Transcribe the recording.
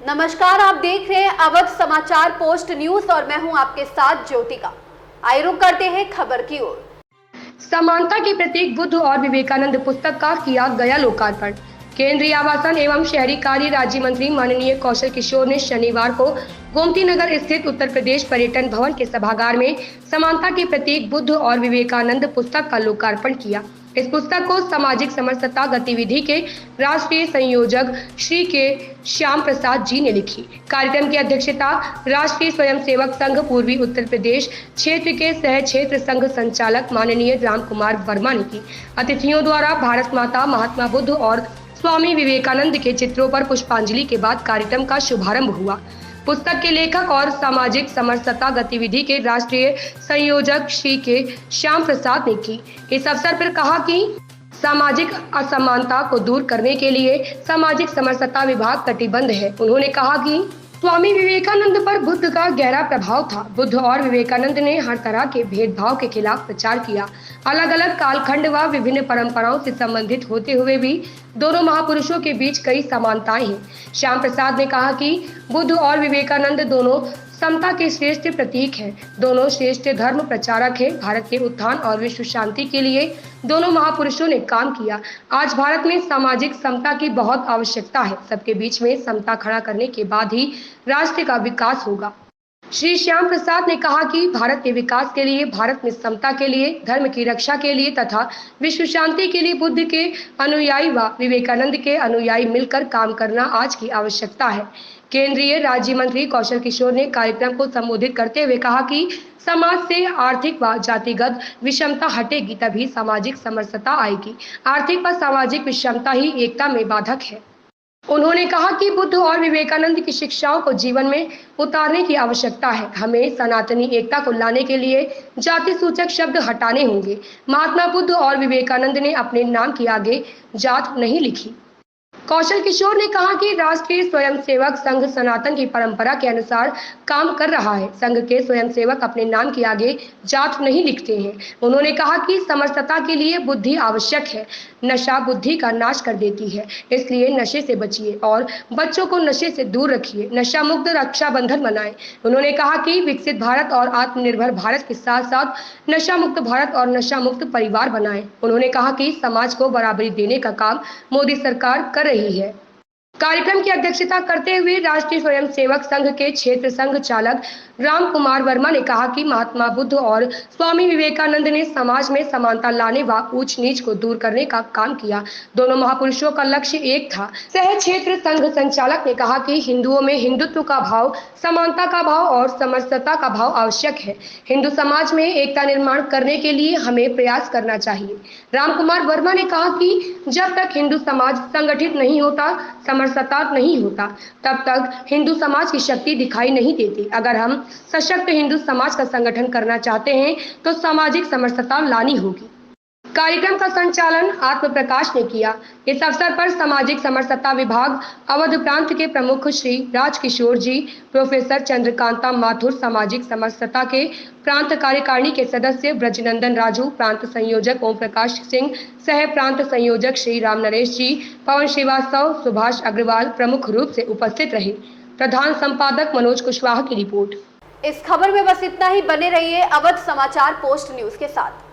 नमस्कार, आप देख रहे हैं अवध समाचार पोस्ट न्यूज और मैं हूं आपके साथ ज्योतिका। आइए रुक करते हैं खबर की ओर। समानता के प्रतीक बुद्ध और विवेकानंद पुस्तक का किया गया लोकार्पण। केंद्रीय आवासन एवं शहरी कार्य राज्य मंत्री माननीय कौशल किशोर ने शनिवार को गोमती नगर स्थित उत्तर प्रदेश पर्यटन भवन के सभागार में समानता के प्रतीक बुद्ध और विवेकानंद पुस्तक का लोकार्पण किया। इस पुस्तक को सामाजिक समरसता गतिविधि के राष्ट्रीय संयोजक श्री के श्याम प्रसाद जी ने लिखी। कार्यक्रम की अध्यक्षता राष्ट्रीय स्वयंसेवक संघ पूर्वी उत्तर प्रदेश क्षेत्र के सह क्षेत्र संघ संचालक माननीय राम कुमार वर्मा ने की। अतिथियों द्वारा भारत माता, महात्मा बुद्ध और स्वामी विवेकानंद के चित्रों पर पुष्पांजलि के बाद कार्यक्रम का शुभारंभ हुआ। पुस्तक के लेखक और सामाजिक समरसता गतिविधि के राष्ट्रीय संयोजक श्री के श्याम प्रसाद ने की। इस अवसर पर कहा कि सामाजिक असमानता को दूर करने के लिए सामाजिक समरसता विभाग कटिबद्ध है। उन्होंने कहा कि स्वामी विवेकानंद पर बुद्ध का गहरा प्रभाव था। बुद्ध और विवेकानंद ने हर तरह के भेदभाव के खिलाफ प्रचार किया। अलग अलग कालखंड व विभिन्न परंपराओं से संबंधित होते हुए भी दोनों महापुरुषों के बीच कई समानताएं हैं। श्याम प्रसाद ने कहा कि बुद्ध और विवेकानंद दोनों समता के श्रेष्ठ प्रतीक हैं। दोनों श्रेष्ठ धर्म प्रचारक हैं। भारत के उत्थान और विश्व शांति के लिए दोनों महापुरुषों ने काम किया। आज भारत में सामाजिक समता की बहुत आवश्यकता है। सबके बीच में समता खड़ा करने के बाद ही राष्ट्र का विकास होगा। श्री श्याम प्रसाद ने कहा कि भारत के विकास के लिए, भारत में समता के लिए, धर्म की रक्षा के लिए तथा विश्व शांति के लिए बुद्ध के अनुयायी व विवेकानंद के अनुयायी मिलकर काम करना आज की आवश्यकता है। केंद्रीय राज्य मंत्री कौशल किशोर ने कार्यक्रम को संबोधित करते हुए कहा कि समाज से आर्थिक व जातिगत विषमता हटेगी तभी सामाजिक समरसता आएगी। आर्थिक व सामाजिक विषमता ही एकता में बाधक है। उन्होंने कहा कि बुद्ध और विवेकानंद की शिक्षाओं को जीवन में उतारने की आवश्यकता है। हमें सनातनी एकता को लाने के लिए जाति सूचक शब्द हटाने होंगे। महात्मा बुद्ध और विवेकानंद ने अपने नाम के आगे जात नहीं लिखी। कौशल किशोर ने कहा कि राष्ट्रीय स्वयंसेवक संघ सनातन की परंपरा के अनुसार काम कर रहा है। संघ के स्वयंसेवक अपने नाम के आगे जात नहीं लिखते हैं। उन्होंने कहा कि समरसता के लिए बुद्धि आवश्यक है। नशा बुद्धि का नाश कर देती है, इसलिए नशे से बचिए और बच्चों को नशे से दूर रखिए। नशा मुक्त रक्षाबंधन मनाएं। उन्होंने कहा कि विकसित भारत और आत्मनिर्भर भारत के साथ साथ नशा मुक्त भारत और नशा मुक्त परिवार बनाएं। उन्होंने कहा कि समाज को बराबरी देने का काम मोदी सरकार कर रही है। कार्यक्रम की अध्यक्षता करते हुए राष्ट्रीय स्वयंसेवक संघ के क्षेत्र संघ चालक राम कुमार वर्मा ने कहा कि महात्मा बुद्ध और स्वामी विवेकानंद ने समाज में समानता लाने व ऊंच नीच को दूर करने का काम किया। दोनों महापुरुषों का लक्ष्य एक था। सह क्षेत्र संघ संचालक ने कहा कि हिंदुओं में हिंदुत्व का भाव, समानता का भाव और समरसता का भाव आवश्यक है। हिंदू समाज में एकता निर्माण करने के लिए हमें प्रयास करना चाहिए। राम कुमार वर्मा ने कहा कि जब तक हिंदू समाज संगठित नहीं होता, समरसता नहीं होता, तब तक हिंदू समाज की शक्ति दिखाई नहीं देती। अगर हम सशक्त हिंदू समाज का संगठन करना चाहते हैं तो सामाजिक समरसता लानी होगी। कार्यक्रम का संचालन आत्म प्रकाश ने किया। इस अवसर पर सामाजिक समरसता विभाग अवध प्रांत के प्रमुख श्री राजकिशोर जी, प्रोफेसर चंद्रकांता माथुर, सामाजिक समरसता के प्रांत कार्यकारिणी के सदस्य ब्रजनंदन राजू, प्रांत संयोजक ओम प्रकाश सिंह, सह प्रांत संयोजक श्री राम नरेश जी, पवन श्रीवास्तव, सुभाष अग्रवाल प्रमुख रूप से उपस्थित रहे। प्रधान संपादक मनोज कुशवाहा की रिपोर्ट। इस खबर में बस इतना ही। बने रहिए अवध समाचार पोस्ट न्यूज के साथ।